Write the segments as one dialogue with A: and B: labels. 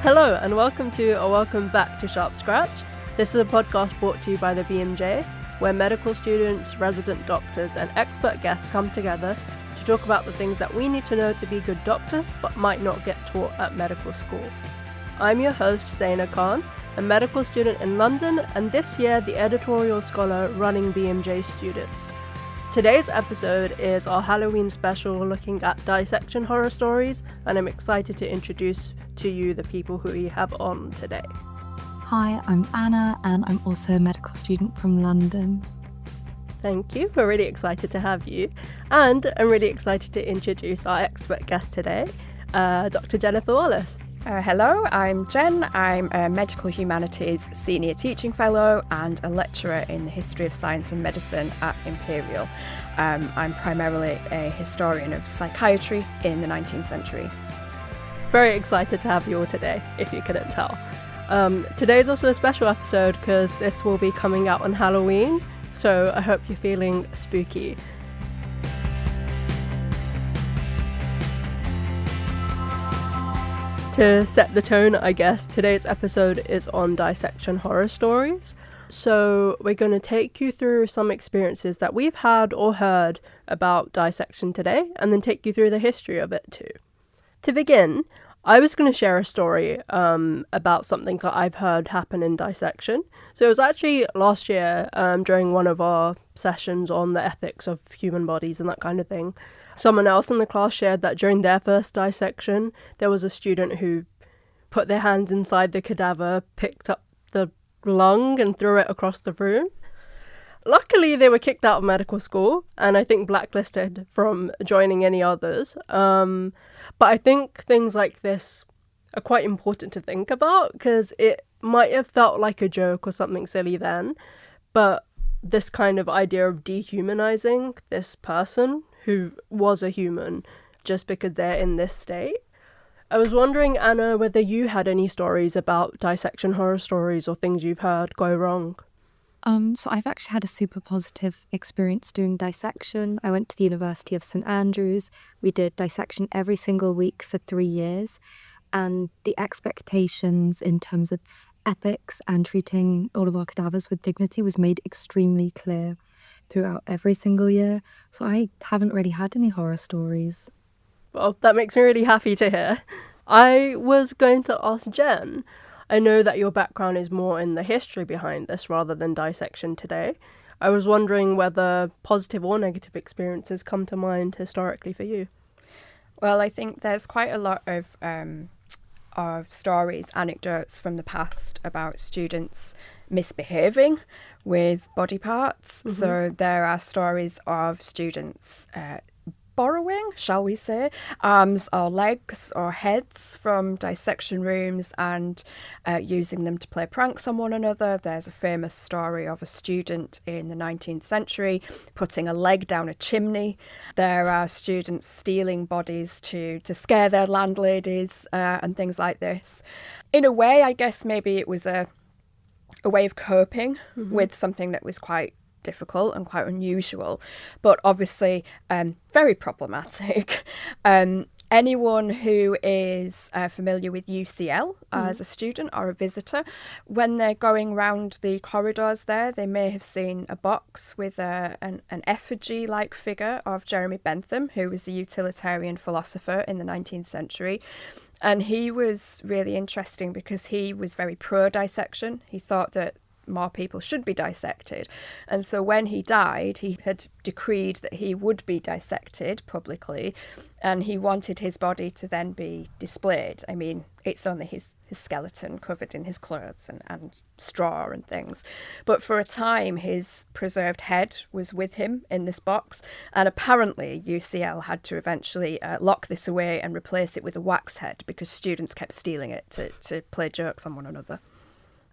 A: Hello and welcome to or welcome back to Sharp Scratch. This is a podcast brought to you by the BMJ, where medical students, resident doctors and expert guests come together to talk about the things that we need to know to be good doctors but might not get taught at medical school. I'm your host Zaynah Khan, a medical student in London and this year the editorial scholar running BMJ student. Today's episode is our Halloween special looking at dissection horror stories, and I'm excited to introduce to you the people who we have on today.
B: Hi, I'm Anna and I'm also a medical student from London.
A: Thank you, we're really excited to have you. And I'm really excited to introduce our expert guest today, Dr. Jennifer Wallis.
C: Hello, I'm Jen. I'm a Medical Humanities Senior Teaching Fellow and a lecturer in the History of Science and Medicine at Imperial. I'm primarily a historian of psychiatry in the 19th century.
A: Very excited to have you all today, if you couldn't tell. Today is also a special episode because this will be coming out on Halloween, so I hope you're feeling spooky. To set the tone, I guess, today's episode is on dissection horror stories. So we're going to take you through some experiences that we've had or heard about dissection today, and then take you through the history of it too. To begin, I was going to share a story about something that I've heard happen in dissection. So it was actually last year during one of our sessions on the ethics of human bodies and that kind of thing. Someone else in the class shared that during their first dissection, there was a student who put their hands inside the cadaver, picked up the lung and threw it across the room. Luckily, they were kicked out of medical school and I think blacklisted from joining any others. But I think things like this are quite important to think about because it might have felt like a joke or something silly then, but this kind of idea of dehumanizing this person who was a human just because they're in this state. I was wondering, Anna, whether you had any stories about dissection horror stories or things you've heard go wrong.
B: So I've actually had a super positive experience doing dissection. I went to the University of St Andrews. We did dissection every single week for 3 years. And the expectations in terms of ethics and treating all of our cadavers with dignity was made extremely clear throughout every single year. So I haven't really had any horror stories.
A: Well, that makes me really happy to hear. I was going to ask Jen, I know that your background is more in the history behind this rather than dissection today. I was wondering whether positive or negative experiences come to mind historically for you.
C: Well, I think there's quite a lot of stories, anecdotes from the past about students misbehaving with body parts. Mm-hmm. So there are stories of students borrowing, shall we say, arms or legs or heads from dissection rooms and using them to play pranks on one another. There's a famous story of a student in the 19th century putting a leg down a chimney. There are students stealing bodies to scare their landladies and things like this. In a way, I guess maybe it was a way of coping with something that was quite difficult and quite unusual, but obviously very problematic. Anyone who is familiar with UCL as a student or a visitor, when they're going round the corridors there, they may have seen a box with an effigy-like figure of Jeremy Bentham, who was a utilitarian philosopher in the 19th century. And he was really interesting because he was very pro-dissection. He thought that more people should be dissected. And so when he died, he had decreed that he would be dissected publicly, and he wanted his body to then be displayed. I mean, it's only his skeleton covered in his clothes and straw and things. But for a time, his preserved head was with him in this box. And apparently UCL had to eventually lock this away and replace it with a wax head because students kept stealing it to play jokes on one another.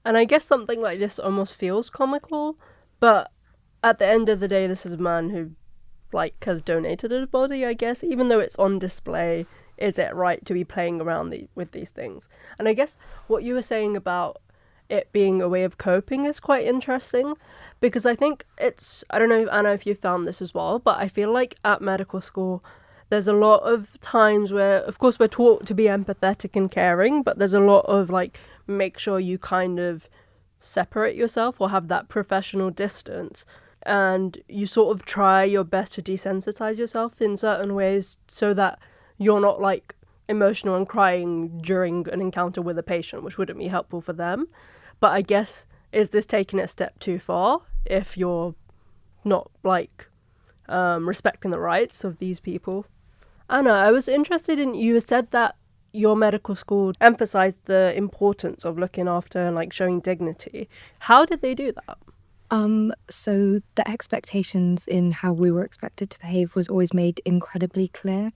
A: And I guess something like this almost feels comical, but at the end of the day, this is a man who, has donated his body, I guess. Even though it's on display, is it right to be playing around with these things? And I guess what you were saying about it being a way of coping is quite interesting, because I think I don't know, Anna, if you found this as well, but I feel like at medical school, there's a lot of times where, of course, we're taught to be empathetic and caring, but there's a lot of like, make sure you kind of separate yourself or have that professional distance, and you sort of try your best to desensitize yourself in certain ways so that you're not like emotional and crying during an encounter with a patient, which wouldn't be helpful for them. But I guess, is this taking it a step too far if you're not like respecting the rights of these people? Anna, I was interested in, you said that your medical school emphasized the importance of looking after and like showing dignity. How did they do that?
B: So the expectations in how we were expected to behave was always made incredibly clear.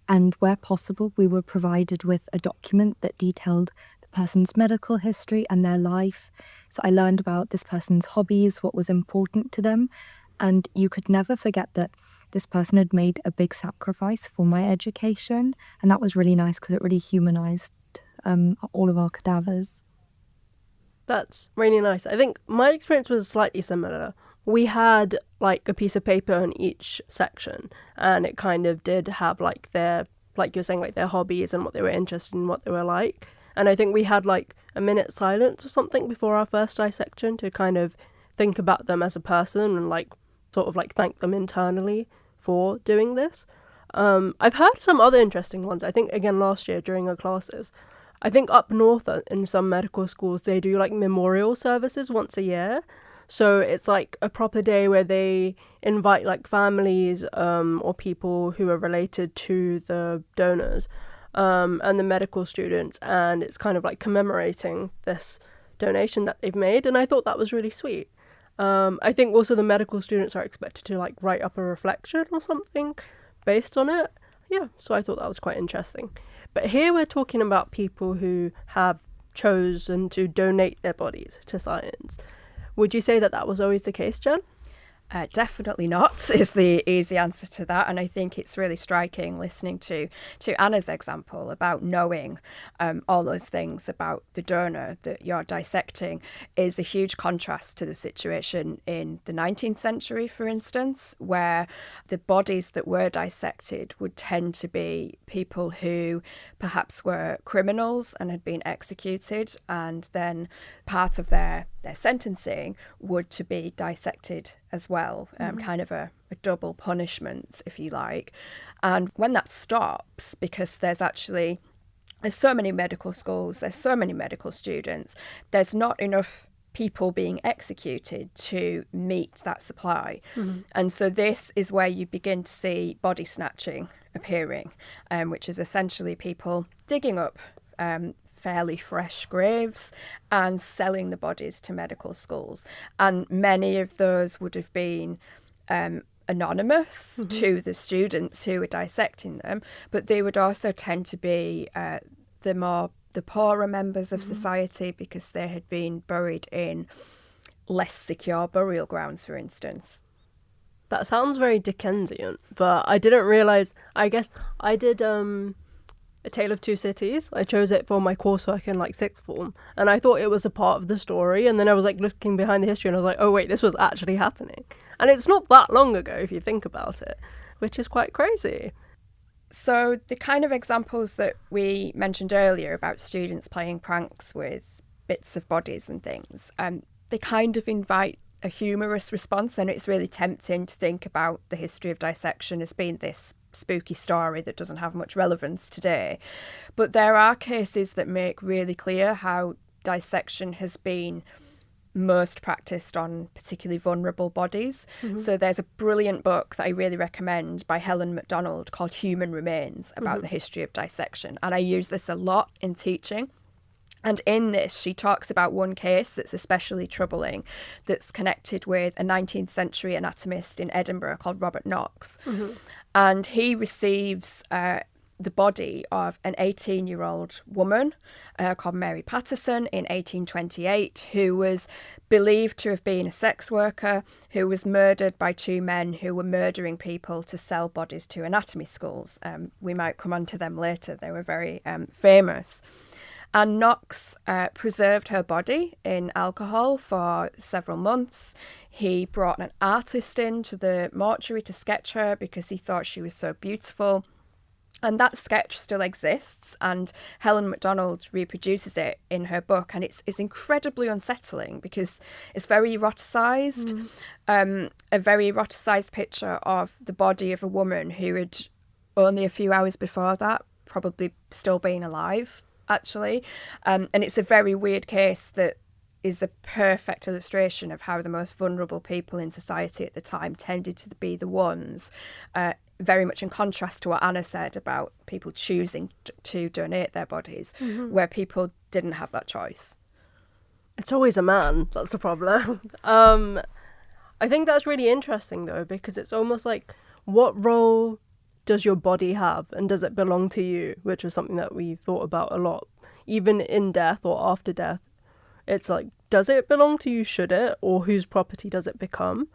B: And where possible, we were provided with a document that detailed the person's medical history and their life. So I learned about this person's hobbies, what was important to them. And you could never forget that this person had made a big sacrifice for my education. And that was really nice because it really humanized all of our cadavers.
A: That's really nice. I think my experience was slightly similar. We had like a piece of paper on each section, and it kind of did have like their, like you're saying, like their hobbies and what they were interested in, what they were like. And I think we had like a minute silence or something before our first dissection to kind of think about them as a person and like sort of like thank them internally for doing this. I've heard some other interesting ones. I think again last year during our classes, I think up north in some medical schools they do like memorial services once a year. So it's like a proper day where they invite like families or people who are related to the donors and the medical students, and it's kind of like commemorating this donation that they've made, and I thought that was really sweet. I think also the medical students are expected to like write up a reflection or something based on it. Yeah, so I thought that was quite interesting. But here we're talking about people who have chosen to donate their bodies to science. Would you say that that was always the case, Jen?
C: Definitely not is the easy answer to that. And I think it's really striking listening to Anna's example about knowing all those things about the donor that you're dissecting is a huge contrast to the situation in the 19th century, for instance, where the bodies that were dissected would tend to be people who perhaps were criminals and had been executed, and then part of their sentencing would to be dissected as well, kind of a double punishment, if you like. And when that stops, because there's so many medical schools, there's so many medical students, there's not enough people being executed to meet that supply. And so this is where you begin to see body snatching appearing, which is essentially people digging up fairly fresh graves and selling the bodies to medical schools. And many of those would have been anonymous to the students who were dissecting them, but they would also tend to be the poorer members of society because they had been buried in less secure burial grounds, for instance.
A: That sounds very Dickensian, but I didn't realise, I guess I did A Tale of Two Cities. I chose it for my coursework in like sixth form, and I thought it was a part of the story, and then I was like looking behind the history and I was like, oh wait, this was actually happening. And it's not that long ago if you think about it, which is quite crazy.
C: So the kind of examples that we mentioned earlier about students playing pranks with bits of bodies and things, they kind of invite a humorous response, and it's really tempting to think about the history of dissection as being this spooky story that doesn't have much relevance today. But there are cases that make really clear how dissection has been most practiced on particularly vulnerable bodies. So there's a brilliant book that I really recommend by Helen MacDonald called Human Remains about the history of dissection, and I use this a lot in teaching. And in this, she talks about one case that's especially troubling, that's connected with a 19th century anatomist in Edinburgh called Robert Knox. And he receives the body of an 18-year-old woman called Mary Patterson in 1828, who was believed to have been a sex worker who was murdered by two men who were murdering people to sell bodies to anatomy schools. We might come on to them later. They were very famous. And Knox preserved her body in alcohol for several months. He brought an artist in to the mortuary to sketch her because he thought she was so beautiful. And that sketch still exists, and Helen Macdonald reproduces it in her book, and it's incredibly unsettling because it's very eroticised, a very eroticised picture of the body of a woman who had only a few hours before that probably still been alive, actually. And it's a very weird case that is a perfect illustration of how the most vulnerable people in society at the time tended to be the ones, very much in contrast to what Anna said about people choosing to donate their bodies, where people didn't have that choice.
A: It's always a man, that's the problem. I think that's really interesting, though, because it's almost like, what role does your body have, and does it belong to you? Which is something that we thought about a lot, even in death or after death. It's like, does it belong to you, should it, or whose property does it become?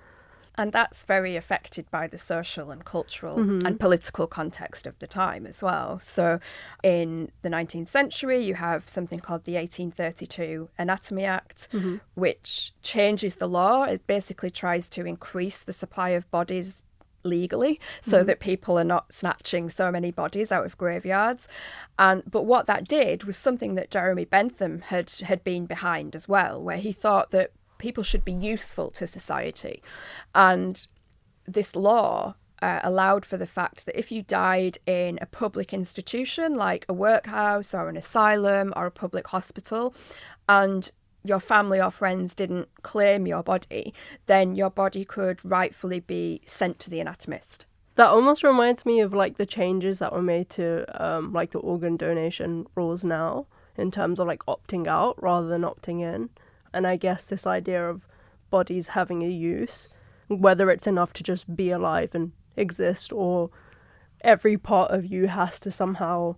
C: And that's very affected by the social and cultural and political context of the time as well. So in the 19th century, you have something called the 1832 Anatomy Act, which changes the law. It basically tries to increase the supply of bodies legally so that people are not snatching so many bodies out of graveyards. But what that did was something that Jeremy Bentham had been behind as well, where he thought that people should be useful to society. And this law allowed for the fact that if you died in a public institution like a workhouse or an asylum or a public hospital, and your family or friends didn't claim your body, then your body could rightfully be sent to the anatomist.
A: That almost reminds me of like the changes that were made to like the organ donation rules now, in terms of like opting out rather than opting in. And I guess this idea of bodies having a use, whether it's enough to just be alive and exist, or every part of you has to somehow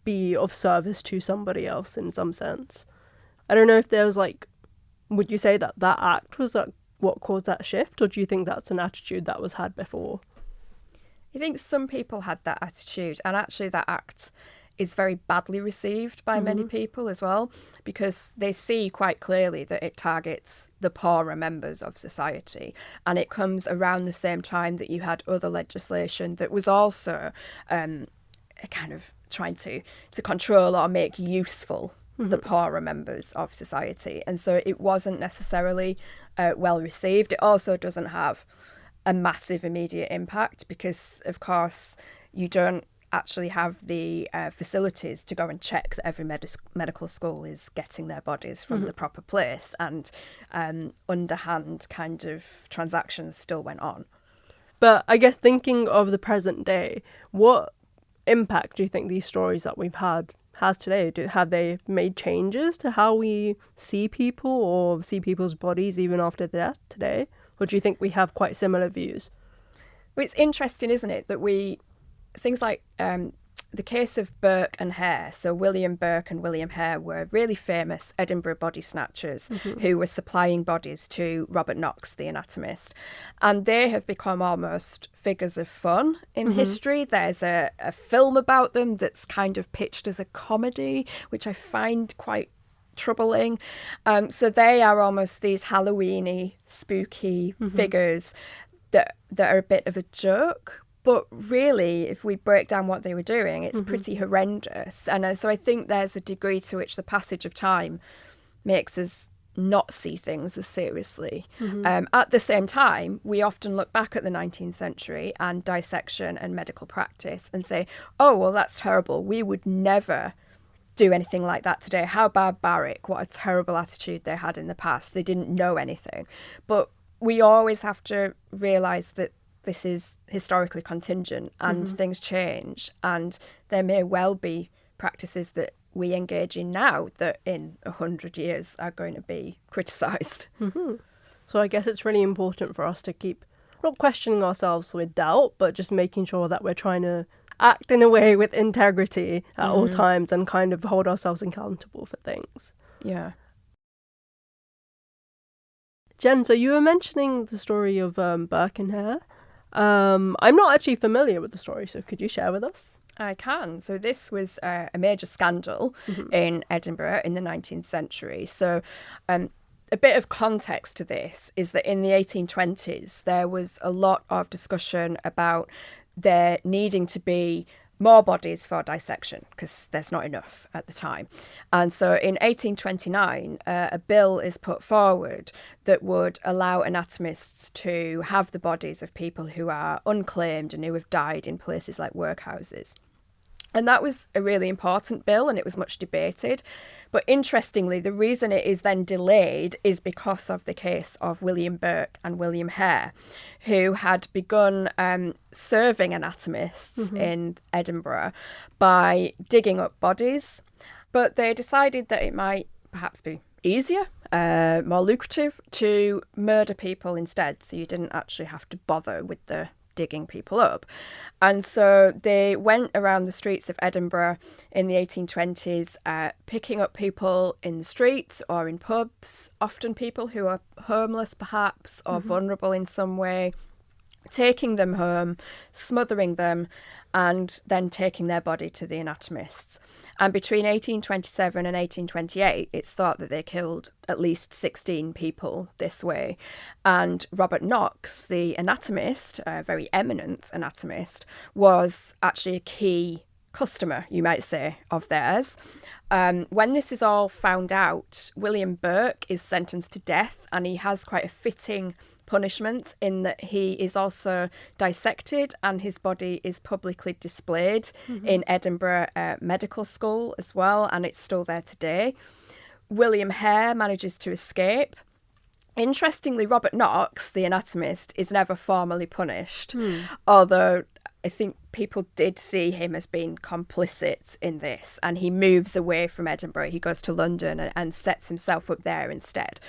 A: be of service to somebody else in some sense. I don't know if there was like, would you say that that act was like what caused that shift, or do you think that's an attitude that was had before?
C: I think some people had that attitude, and actually that act is very badly received by many people as well, because they see quite clearly that it targets the poorer members of society. And it comes around the same time that you had other legislation that was also kind of trying to control or make useful the poorer members of society. And so it wasn't necessarily well received. It also doesn't have a massive immediate impact because, of course, you don't actually have the facilities to go and check that every medical school is getting their bodies from the proper place, and underhand kind of transactions still went on.
A: But I guess thinking of the present day, what impact do you think these stories that we've had has today? Have they made changes to how we see people or see people's bodies even after death today? Or do you think we have quite similar views?
C: Well, it's interesting, isn't it, that things like the case of Burke and Hare. So William Burke and William Hare were really famous Edinburgh body snatchers who were supplying bodies to Robert Knox, the anatomist. And they have become almost figures of fun in history. There's a film about them that's kind of pitched as a comedy, which I find quite troubling. So they are almost these Halloween-y, spooky figures that are a bit of a joke. But really, if we break down what they were doing, it's pretty horrendous. And so I think there's a degree to which the passage of time makes us not see things as seriously. At the same time, we often look back at the 19th century and dissection and medical practice and say, oh, well, that's terrible. We would never do anything like that today. How barbaric. What a terrible attitude they had in the past. They didn't know anything. But we always have to realise that this is historically contingent and things change, and there may well be practices that we engage in now that in 100 years are going to be criticised.
A: So I guess it's really important for us to keep not questioning ourselves with doubt, but just making sure that we're trying to act in a way with integrity at all times and kind of hold ourselves accountable for things.
C: Yeah.
A: Jen, so you were mentioning the story of Burke and Hare. I'm not actually familiar with the story, so could you share with us?
C: I can. So this was a major scandal in Edinburgh in the 19th century. So a bit of context to this is that in the 1820s, there was a lot of discussion about there needing to be more bodies for dissection because there's not enough at the time. And so in 1829, a bill is put forward that would allow anatomists to have the bodies of people who are unclaimed and who have died in places like workhouses. And that was a really important bill and it was much debated. But interestingly, the reason it is then delayed is because of the case of William Burke and William Hare, who had begun serving anatomists in Edinburgh by digging up bodies. But they decided that it might perhaps be easier, more lucrative to murder people instead. So you didn't actually have to bother with the digging people up. And so they went around the streets of Edinburgh in the 1820s, picking up people in the streets or in pubs, often people who are homeless perhaps or vulnerable in some way, taking them home, smothering them, and then taking their body to the anatomists. And between 1827 and 1828, it's thought that they killed at least 16 people this way. And Robert Knox, the anatomist, a very eminent anatomist, was actually a key customer, you might say, of theirs. When this is all found out, William Burke is sentenced to death, and he has quite a fitting punishment in that he is also dissected and his body is publicly displayed in Edinburgh Medical School as well, and it's still there today. William Hare manages to escape. Interestingly, Robert Knox, the anatomist, is never formally punished, although I think people did see him as being complicit in this, and he moves away from Edinburgh. He goes to London and sets himself up there instead.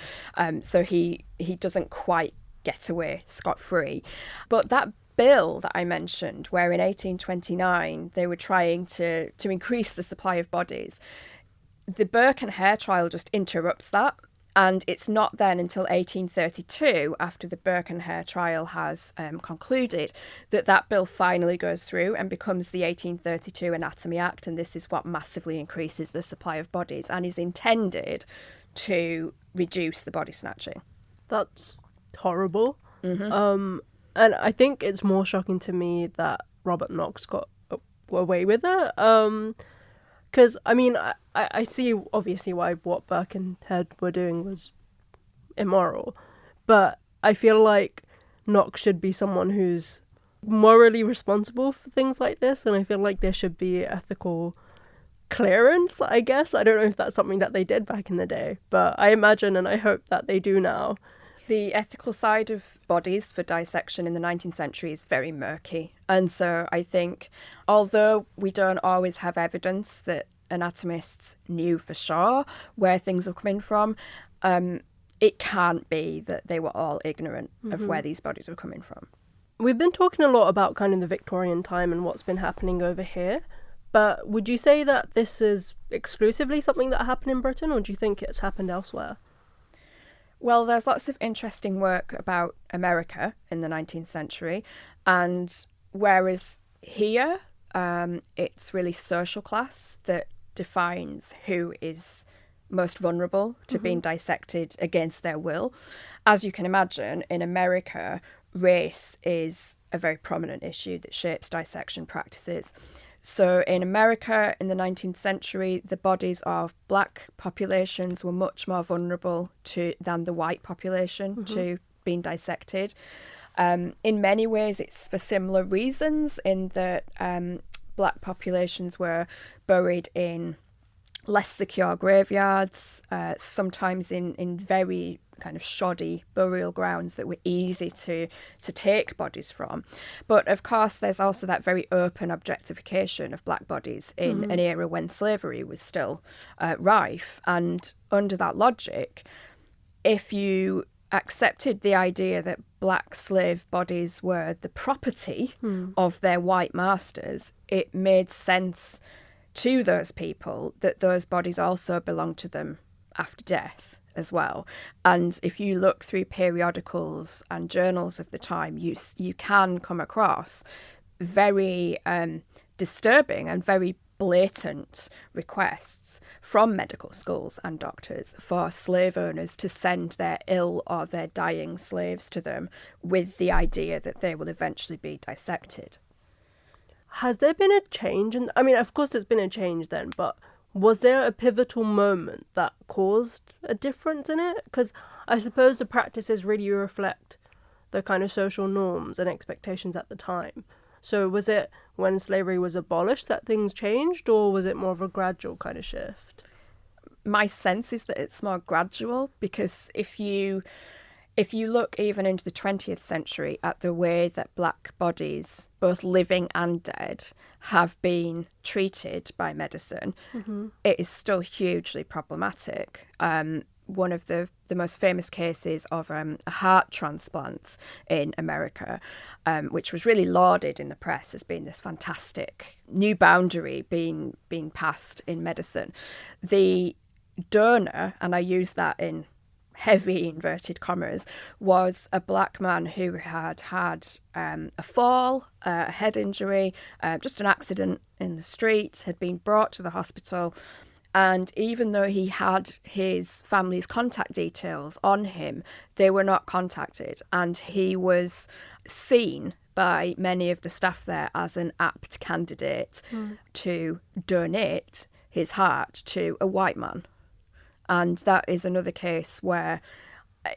C: So he doesn't quite get away scot-free. But that bill that I mentioned, where in 1829 they were trying to increase the supply of bodies, the Burke and Hare trial just interrupts that. And it's not then until 1832, after the Burke and Hare trial has concluded, that bill finally goes through and becomes the 1832 Anatomy Act. And this is what massively increases the supply of bodies and is intended to reduce the body snatching.
A: That's horrible. And I think it's more shocking to me that Robert Knox got away with it. Because, I mean, I see obviously why what Burke and Hare were doing was immoral. But I feel like Knox should be someone who's morally responsible for things like this. And I feel like there should be ethical clearance, I guess. I don't know if that's something that they did back in the day. But I imagine and I hope that they do now.
C: The ethical side of bodies for dissection in the 19th century is very murky. And so I think, although we don't always have evidence that anatomists knew for sure where things were coming from, it can't be that they were all ignorant of where these bodies were coming from.
A: We've been talking a lot about kind of the Victorian time and what's been happening over here. But would you say that this is exclusively something that happened in Britain, or do you think it's happened elsewhere?
C: Well, there's lots of interesting work about America in the 19th century, and whereas here it's really social class that defines who is most vulnerable to being dissected against their will. As you can imagine, in America, race is a very prominent issue that shapes dissection practices. So in America in the 19th century, the bodies of black populations were much more vulnerable than the white population to being dissected. In many ways, it's for similar reasons in that black populations were buried in less secure graveyards, sometimes in very kind of shoddy burial grounds that were easy to take bodies from. But of course, there's also that very open objectification of black bodies in an era when slavery was still rife. And under that logic, if you accepted the idea that black slave bodies were the property of their white masters, it made sense to those people that those bodies also belonged to them after death as well. And if you look through periodicals and journals of the time, you can come across very disturbing and very blatant requests from medical schools and doctors for slave owners to send their ill or their dying slaves to them with the idea that they will eventually be dissected.
A: Has there been a change? I mean, of course there's been a change then, but was there a pivotal moment that caused a difference in it? Because I suppose the practices really reflect the kind of social norms and expectations at the time. So was it when slavery was abolished that things changed, or was it more of a gradual kind of shift?
C: My sense is that it's more gradual, because if you look even into the 20th century at the way that black bodies, both living and dead, have been treated by medicine, it is still hugely problematic. One of the most famous cases of a heart transplant in America, which was really lauded in the press as being this fantastic new boundary being passed in medicine. The donor, and I use that in heavy inverted commas, was a black man who had had a fall, a head injury, just an accident in the street, had been brought to the hospital. And even though he had his family's contact details on him, they were not contacted. And he was seen by many of the staff there as an apt candidate to donate his heart to a white man. And that is another case where,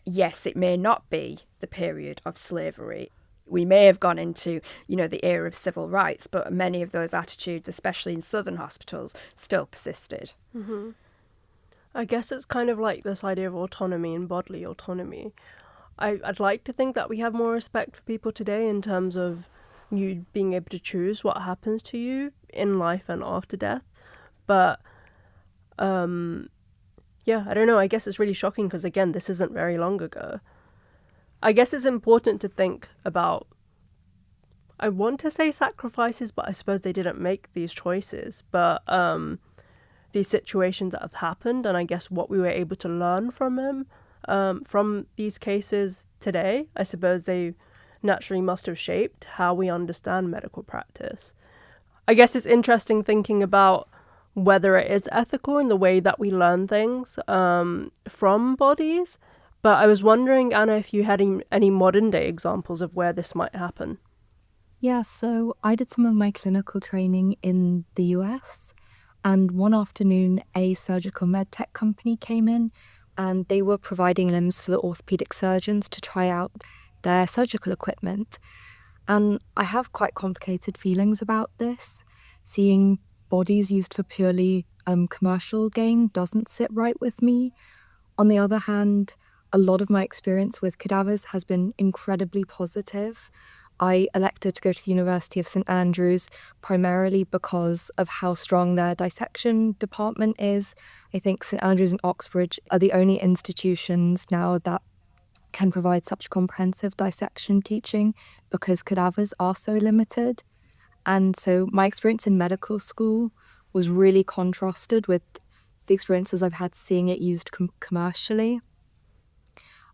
C: yes, it may not be the period of slavery. We may have gone into, the era of civil rights, but many of those attitudes, especially in southern hospitals, still persisted.
A: Mm-hmm. I guess it's kind of like this idea of autonomy and bodily autonomy. I'd like to think that we have more respect for people today in terms of you being able to choose what happens to you in life and after death. But, yeah, I don't know. I guess it's really shocking because, again, this isn't very long ago. I guess it's important to think about, I want to say sacrifices, but I suppose they didn't make these choices, but these situations that have happened, and I guess what we were able to learn from them, from these cases today. I suppose they naturally must have shaped how we understand medical practice. I guess it's interesting thinking about whether it is ethical in the way that we learn things from bodies. But I was wondering, Anna, if you had any modern day examples of where this might happen.
B: Yeah, so I did some of my clinical training in the US, and one afternoon a surgical medtech company came in and they were providing limbs for the orthopedic surgeons to try out their surgical equipment. And I have quite complicated feelings about this. Seeing bodies used for purely commercial gain doesn't sit right with me. On the other hand, a lot of my experience with cadavers has been incredibly positive. I elected to go to the University of St Andrews primarily because of how strong their dissection department is. I think St Andrews and Oxbridge are the only institutions now that can provide such comprehensive dissection teaching because cadavers are so limited. And so my experience in medical school was really contrasted with the experiences I've had seeing it used commercially.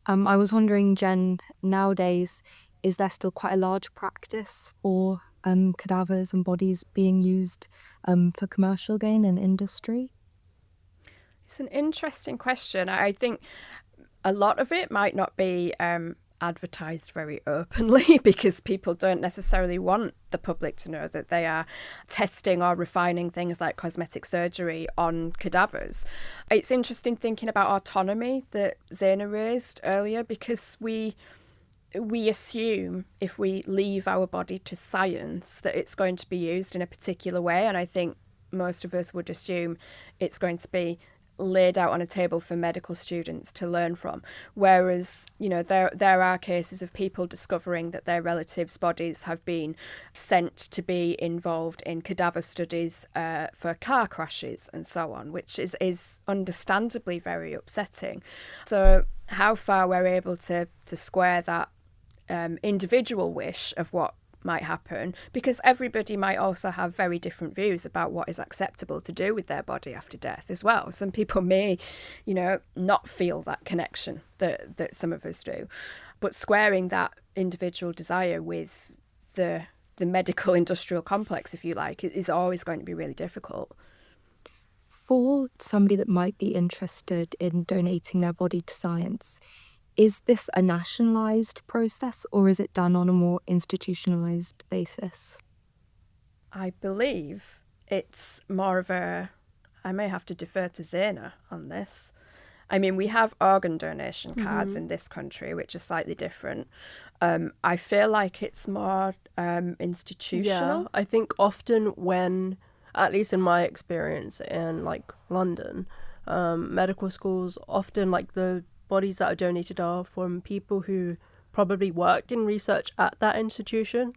B: I was wondering, Jen, nowadays, is there still quite a large practice for cadavers and bodies being used for commercial gain in industry?
C: It's an interesting question. I think a lot of it might not be advertised very openly because people don't necessarily want the public to know that they are testing or refining things like cosmetic surgery on cadavers. It's interesting thinking about autonomy that Zaynah raised earlier, because we assume if we leave our body to science that it's going to be used in a particular way, and I think most of us would assume it's going to be laid out on a table for medical students to learn from. Whereas, there are cases of people discovering that their relatives' bodies have been sent to be involved in cadaver studies for car crashes and so on, which is understandably very upsetting. So how far we're able to square that individual wish of what might happen, because everybody might also have very different views about what is acceptable to do with their body after death as well. Some people may, not feel that connection that some of us do, but squaring that individual desire with the the medical industrial complex, if you like, is always going to be really difficult.
B: For somebody that might be interested in donating their body to science, is this a nationalised process or is it done on a more institutionalised basis?
C: I believe it's more of a... I may have to defer to Zaynah on this. I mean, we have organ donation cards in this country, which are slightly different. I feel like it's more institutional.
A: Yeah, I think often when, at least in my experience in like London, medical schools, often like the bodies that are donated are from people who probably worked in research at that institution.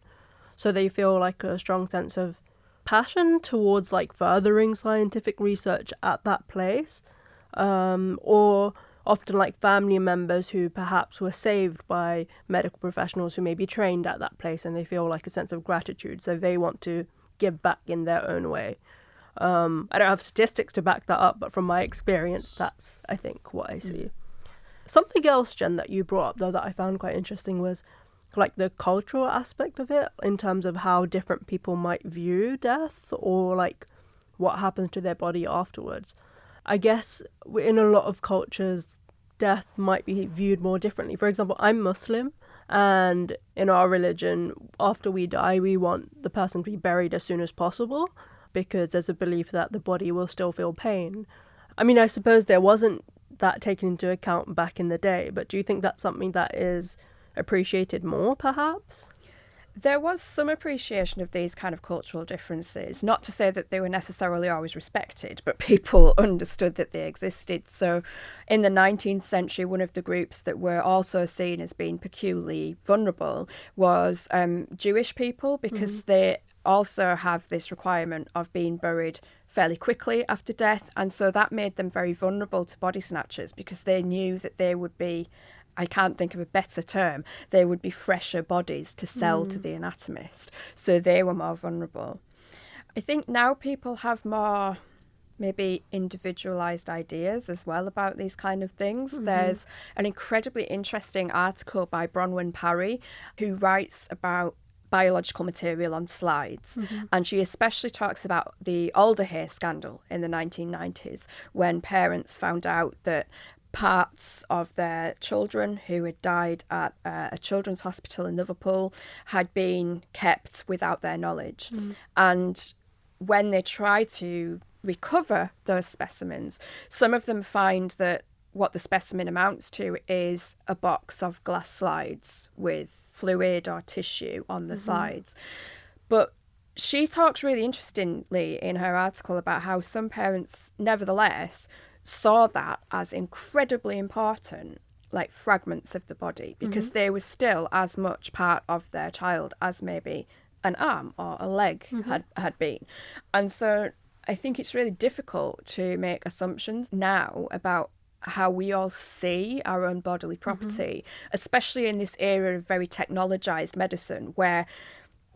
A: So they feel like a strong sense of passion towards like furthering scientific research at that place. Or often like family members who perhaps were saved by medical professionals who may be trained at that place, and they feel like a sense of gratitude, so they want to give back in their own way. I don't have statistics to back that up, but from my experience, that's, I think, what I see. Something else, Jen, that you brought up, though, that I found quite interesting was like the cultural aspect of it in terms of how different people might view death or like what happens to their body afterwards. I guess in a lot of cultures, death might be viewed more differently. For example, I'm Muslim, and in our religion, after we die, we want the person to be buried as soon as possible because there's a belief that the body will still feel pain. I mean, I suppose there wasn't that taken into account back in the day, but do you think that's something that is appreciated more, perhaps?
C: There was some appreciation of these kind of cultural differences, not to say that they were necessarily always respected, but people understood that they existed. So in the 19th century, one of the groups that were also seen as being peculiarly vulnerable was Jewish people, because they also have this requirement of being buried fairly quickly after death. And so that made them very vulnerable to body snatchers because they knew that they would be, I can't think of a better term, they would be fresher bodies to sell to the anatomist. So they were more vulnerable. I think now people have more maybe individualised ideas as well about these kind of things. There's an incredibly interesting article by Bronwyn Parry who writes about biological material on slides. And she especially talks about the Alder scandal in the 1990s when parents found out that parts of their children who had died at a children's hospital in Liverpool had been kept without their knowledge. And when they try to recover those specimens, some of them find that what the specimen amounts to is a box of glass slides with fluid or tissue on the sides. But she talks really interestingly in her article about how some parents nevertheless saw that as incredibly important, like fragments of the body, because they were still as much part of their child as maybe an arm or a leg had been. And so I think it's really difficult to make assumptions now about how we all see our own bodily property, especially in this era of very technologized medicine where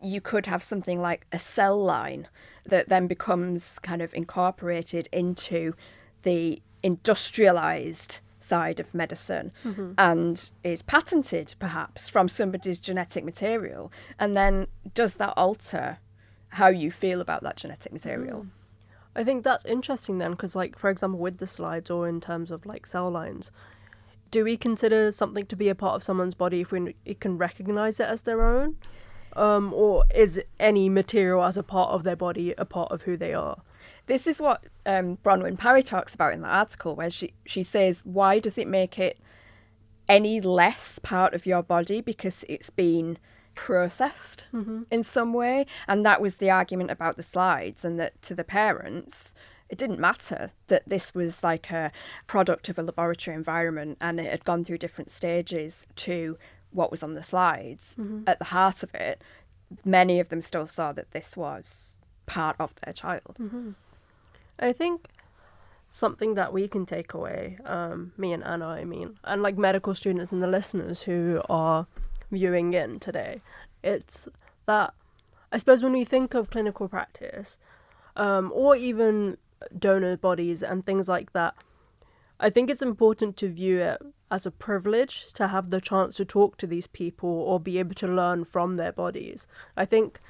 C: you could have something like a cell line that then becomes kind of incorporated into the industrialized side of medicine and is patented perhaps from somebody's genetic material. And then does that alter how you feel about that genetic material?
A: I think that's interesting then, because like, for example, with the slides or in terms of like cell lines, do we consider something to be a part of someone's body if it can recognize it as their own? Or is any material as a part of their body a part of who they are?
C: This is what Bronwyn Parry talks about in the article, where she says, why does it make it any less part of your body because it's been processed in some way? And that was the argument about the slides, and that to the parents it didn't matter that this was like a product of a laboratory environment and it had gone through different stages to what was on the slides. At the heart of it, many of them still saw that this was part of their child.
A: I think something that we can take away, me and Anna, I mean, and like medical students and the listeners who are viewing in today, it's that I suppose when we think of clinical practice, or even donor bodies and things like that, I think it's important to view it as a privilege to have the chance to talk to these people or be able to learn from their bodies. I think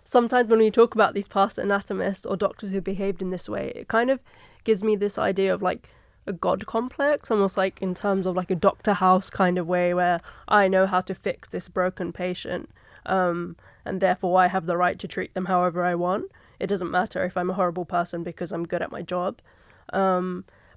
A: sometimes when we talk about these past anatomists or doctors who behaved in this way, it kind of gives me this idea of like a god complex, almost like in terms of like a Dr. House kind of way, where I know how to fix this broken patient, and therefore I have the right to treat them however I want. It doesn't matter if I'm a horrible person because I'm good at my job.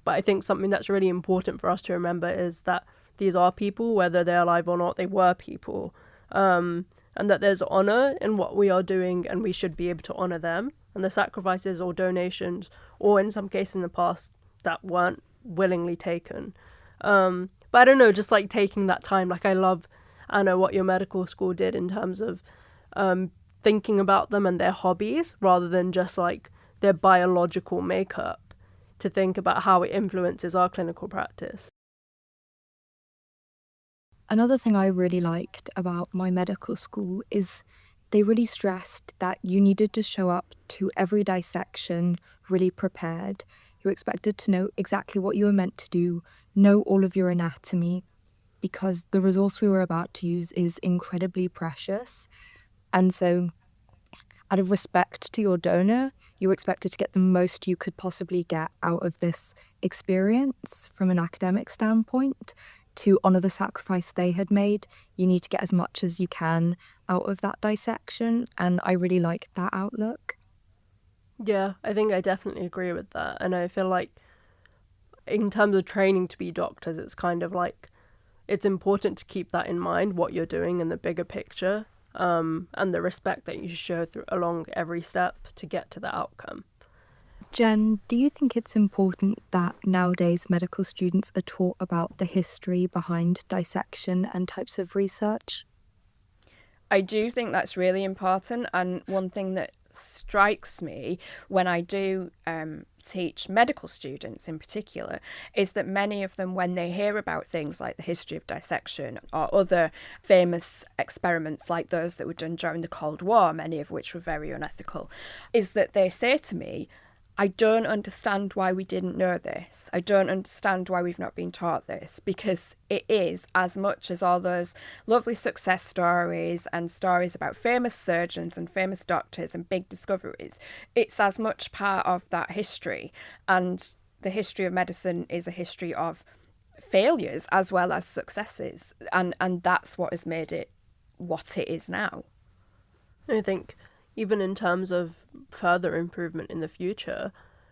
A: But I think something that's really important for us to remember is that these are people, whether they're alive or not, they were people. And that there's honor in what we are doing, and we should be able to honor them. And the sacrifices or donations, or in some cases in the past, that weren't willingly taken. But I don't know, just like taking that time, like I love, Anna, what your medical school did in terms of thinking about them and their hobbies rather than just like their biological makeup, to think about how it influences our clinical practice.
B: Another thing I really liked about my medical school is they really stressed that you needed to show up to every dissection really prepared. You were expected to know exactly what you were meant to do, know all of your anatomy, because the resource we were about to use is incredibly precious. And so, out of respect to your donor, you were expected to get the most you could possibly get out of this experience from an academic standpoint. To honour the sacrifice they had made, you need to get as much as you can out of that dissection, and I really like that outlook.
A: Yeah, I think I definitely agree with that. And I feel like in terms of training to be doctors, it's kind of like it's important to keep that in mind, what you're doing in the bigger picture, and the respect that you show along every step to get to the outcome.
B: Jen, do you think it's important that nowadays medical students are taught about the history behind dissection and types of research?
C: I do think that's really important, and one thing that strikes me when I do teach medical students in particular is that many of them, when they hear about things like the history of dissection or other famous experiments like those that were done during the Cold War, many of which were very unethical, is that they say to me, I don't understand why we didn't know this. I don't understand why we've not been taught this, because it is, as much as all those lovely success stories and stories about famous surgeons and famous doctors and big discoveries, it's as much part of that history. And the history of medicine is a history of failures as well as successes. And that's what has made it what it is now.
A: I think even in terms of further improvement in the future,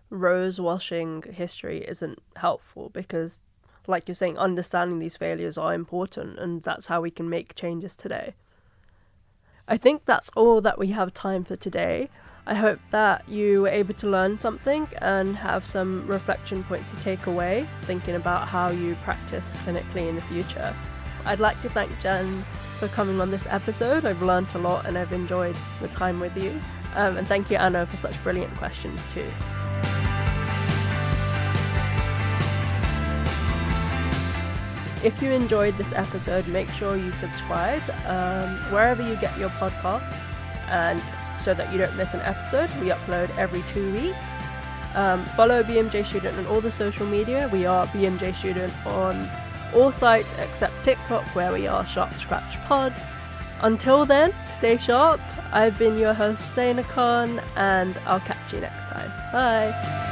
A: rose washing history isn't helpful because, like you're saying, understanding these failures are important, and that's how we can make changes today. I think that's all that we have time for today. I hope that you were able to learn something and have some reflection points to take away, thinking about how you practice clinically in the future. I'd like to thank Jen for coming on this episode. I've learnt a lot and I've enjoyed the time with you. And thank you, Anna, for such brilliant questions too. If you enjoyed this episode, make sure you subscribe wherever you get your podcasts, and so that you don't miss an episode. We upload every 2 weeks. Follow BMJ Student on all the social media. We are BMJ Student on all sites except TikTok, where we are Sharp Scratch Pod. Until then, stay sharp. I've been your host, Zaynah Khan, and I'll catch you next time. Bye.